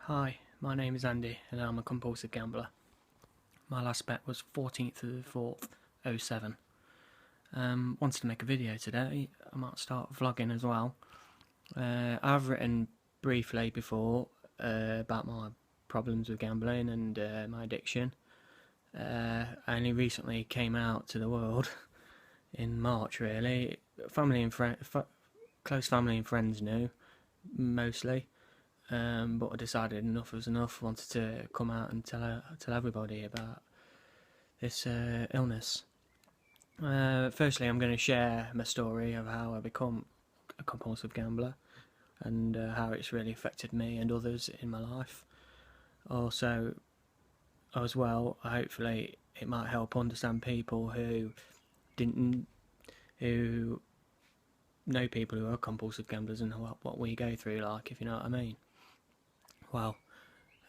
Hi, my name is Andy and I'm a compulsive gambler. My last bet was 14th of the 4th, 07. Wanted to make a video today. I might start vlogging as well. I've written briefly before about my problems with gambling and my addiction. I only recently came out to the world in March really. Close family and friends knew, mostly. But I decided enough was enough. Wanted to come out and tell everybody about this illness. Firstly, I'm going to share my story of how I become a compulsive gambler and how it's really affected me and others in my life. Also, as well, hopefully, it might help understand people didn't who know people who are compulsive gamblers and what we go through, like, if you know what I mean. Well,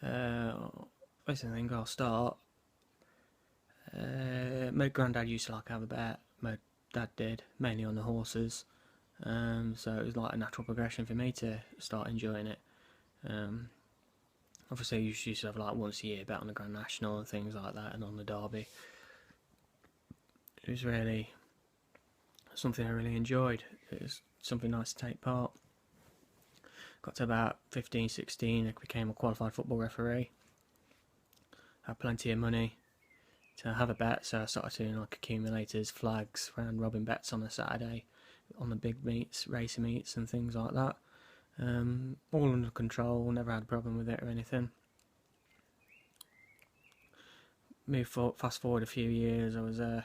first thing I'll start. My granddad used to like have a bet. My dad did, mainly on the horses. So it was like a natural progression for me to start enjoying it. Obviously, you used to have like once a year bet on the Grand National and things like that, and on the Derby. It was really something I really enjoyed. It was something nice to take part. Got to about 15, 16, I became a qualified football referee. Had plenty of money to have a bet, so I started doing like accumulators, flags, round robin bets on a Saturday on the big meets, racing meets and things like that. All under control, never had a problem with it or anything. Fast forward a few years, I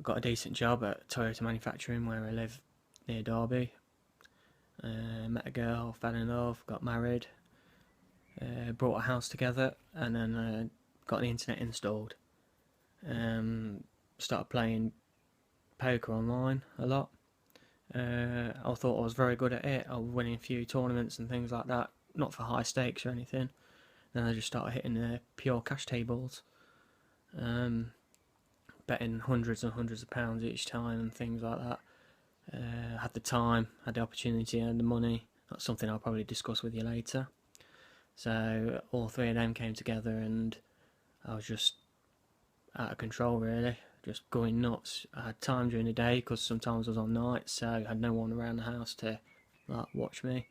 got a decent job at Toyota Manufacturing where I live near Derby. Met a girl, fell in love, got married, brought a house together, and then got the internet installed. Started playing poker online a lot. I thought I was very good at it. I was winning a few tournaments and things like that, not for high stakes or anything. Then I just started hitting the pure cash tables, betting hundreds and hundreds of pounds each time and things like that. Had the time, had the opportunity, and the money. That's something I'll probably discuss with you later. So all three of them came together, and I was just out of control, really, just going nuts. I had time during the day because sometimes I was on nights, so I had no one around the house to like watch me.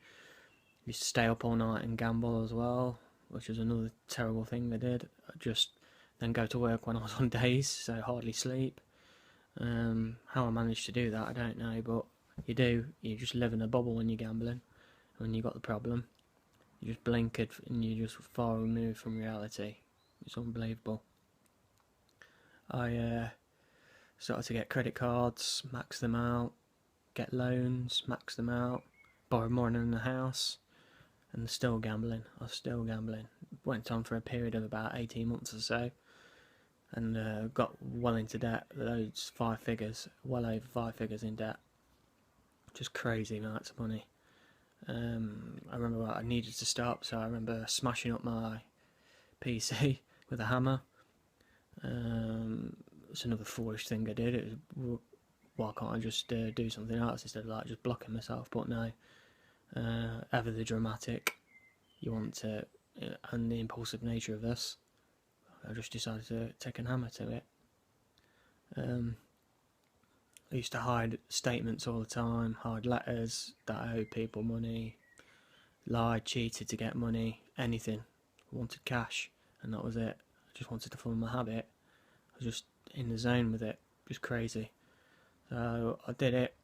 Used to stay up all night and gamble as well, which was another terrible thing I did. I just then go to work when I was on days, so hardly sleep. How I managed to do that, I don't know, but you do. You just live in a bubble when you're gambling. When you got the problem, you just blink it and you're just far removed from reality. It's unbelievable. I started to get credit cards, max them out, get loans, max them out, borrow more than the house, and still gambling. I was still gambling. Went on for a period of about 18 months or so, and got well into debt, loads, 5 figures, well over 5 figures in debt. Just crazy amounts of money. I remember I needed to stop, so I remember smashing up my PC with a hammer. It's another foolish thing I did. It was, why can't I just do something else instead of like just blocking myself? But no, ever the dramatic, you want to, and the impulsive nature of this, I just decided to take a hammer to it. I used to hide statements all the time, hide letters that I owed people money, lied, cheated to get money, anything. I wanted cash, and that was it. I just wanted to follow my habit. I was just in the zone with it, just crazy. So I did it,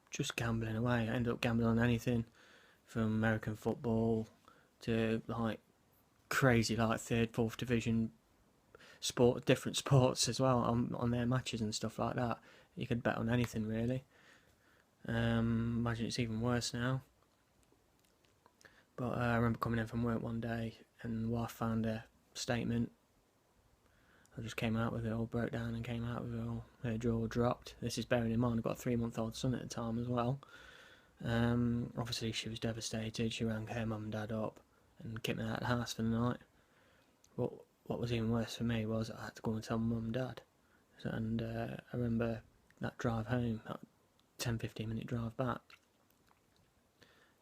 just gambling away. I ended up gambling on anything, from American football to like crazy like third, fourth division different sports as well on their matches and stuff like that. You could bet on anything really. Imagine it's even worse now. But I remember coming in from work one day and the wife found a statement. I just came out with it all, broke down and came out with it all. Her jaw dropped. This is bearing in mind I've got a 3-month-old son at the time as well. Obviously she was devastated. She rang her mum and dad up and kicked me out of the house for the night. But what was even worse for me was I had to go and tell my mum and dad. And I remember that drive home, that 10-15 minute drive back,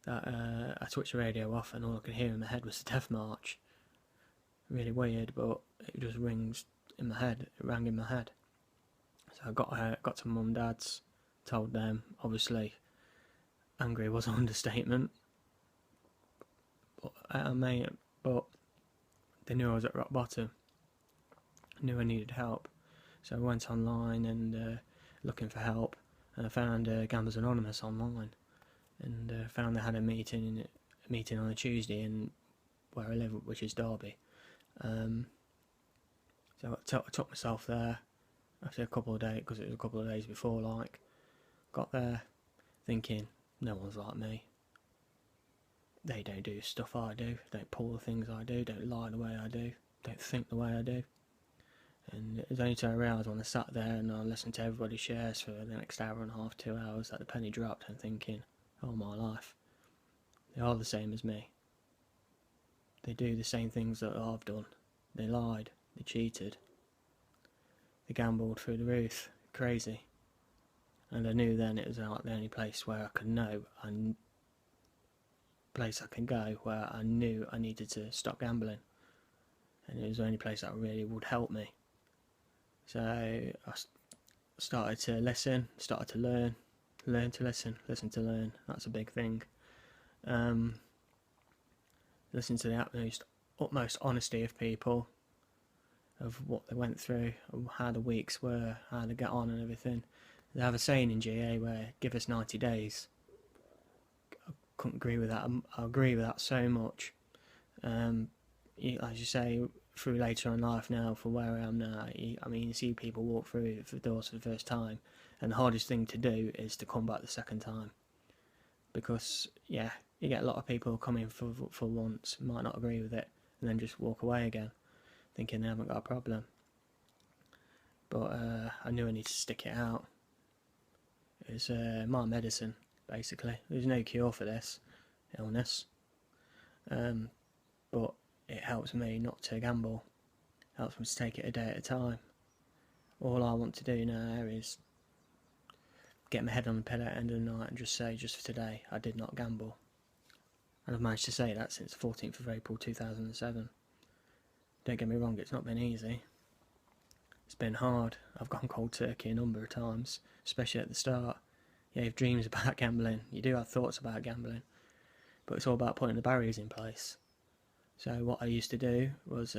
that I switched the radio off and all I could hear in my head was the Death March. Really weird, but it just rings in my head. It rang in my head. So I got to mum and dad's, told them. Obviously, angry was an understatement. But but they knew I was at rock bottom. Knew I needed help. So I went online and looking for help, and I found Gamblers Anonymous online, and found they had a meeting on a Tuesday in where I live, which is Derby. So I took myself there after a couple of days, because it was a couple of days before. Like, got there thinking, no one's like me. They don't do stuff I do, don't pull the things I do, don't lie the way I do, don't think the way I do. And it was only till I realised when I sat there and I listened to everybody shares for the next hour and a half, 2 hours, that the penny dropped, and thinking, oh my life, they are the same as me. They do the same things that I've done. They lied, they cheated, they gambled through the roof, crazy. And I knew then it was like the only place where I could know, place I can go where I knew I needed to stop gambling. And it was the only place that really would help me. So I started to listen, started to learn to listen to learn. That's a big thing. Listen to the utmost honesty of people, of what they went through, how the weeks were, how they get on and everything. They have a saying in GA where, give us 90 days. I couldn't agree with that. I agree with that so much. As you say, through later in life now, for where I am now, you see people walk through the doors for the first time, and the hardest thing to do is to come back the second time. Because, yeah, you get a lot of people come in for once, might not agree with it, and then just walk away again, thinking they haven't got a problem. But I knew I needed to stick it out. It was my medicine, basically. There's no cure for this illness. But it helps me not to gamble. It helps me to take it a day at a time. All I want to do now is get my head on the pillow at the end of the night and just say, just for today, I did not gamble. And I've managed to say that since the 14th of April 2007. Don't get me wrong, it's not been easy. It's been hard. I've gone cold turkey a number of times, especially at the start. You have dreams about gambling, you do have thoughts about gambling, but it's all about putting the barriers in place. So what I used to do was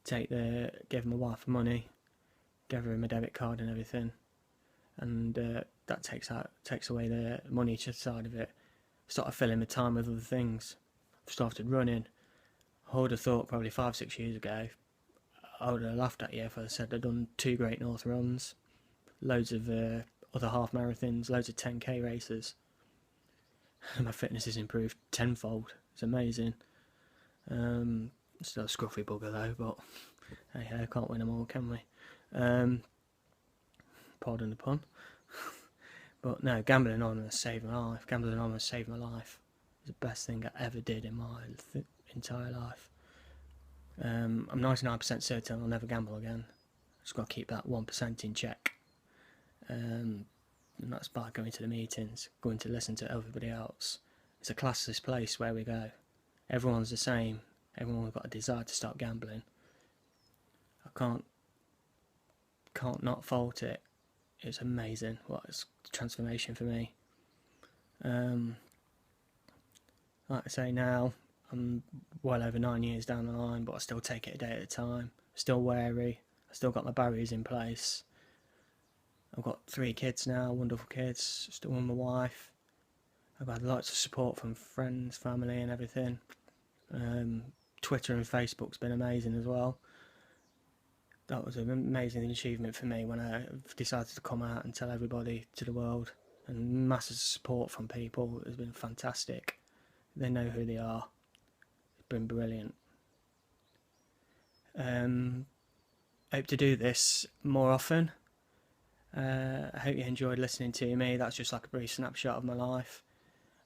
give my wife money, give her my debit card and everything, and that takes away the money side of it. Started filling my time with other things. Started running. I would have thought probably 5-6 years ago I would have laughed at you if I said I'd done 2 Great North runs, loads of other half marathons, loads of 10k races. My fitness has improved tenfold. It's amazing. Still a scruffy bugger though, but hey, can't win them all, can we? Pardon the pun. But no, Gambling Anonymous saved my life. Gambling Anonymous saved my life. It's the best thing I ever did in my entire life. I'm 99% certain I'll never gamble again. Just got to keep that 1% in check. And that's by going to the meetings, going to listen to everybody else. It's a classless place where we go. Everyone's the same. Everyone's got a desire to start gambling. I can't not fault it. It's amazing. What a transformation for me. Like I say now, I'm well over 9 years down the line, but I still take it a day at a time. Still wary. I still got my barriers in place. I've got 3 kids now, wonderful kids, still with my wife. I've had lots of support from friends, family and everything. Twitter and Facebook's been amazing as well. That was an amazing achievement for me when I decided to come out and tell everybody, to the world. And massive support from people has been fantastic. They know who they are. It's been brilliant. Hope to do this more often. I hope you enjoyed listening to me. That's just like a brief snapshot of my life.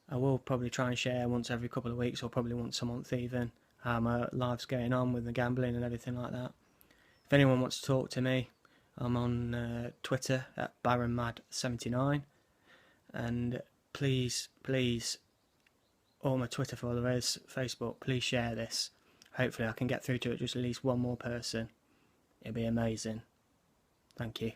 I will probably try and share once every couple of weeks, or probably once a month even, how my life's going on with the gambling and everything like that. If anyone wants to talk to me, I'm on Twitter at BaronMad79, and please, all my Twitter followers, Facebook, please share this. Hopefully I can get through to it just at least one more person. It'd be amazing. Thank you.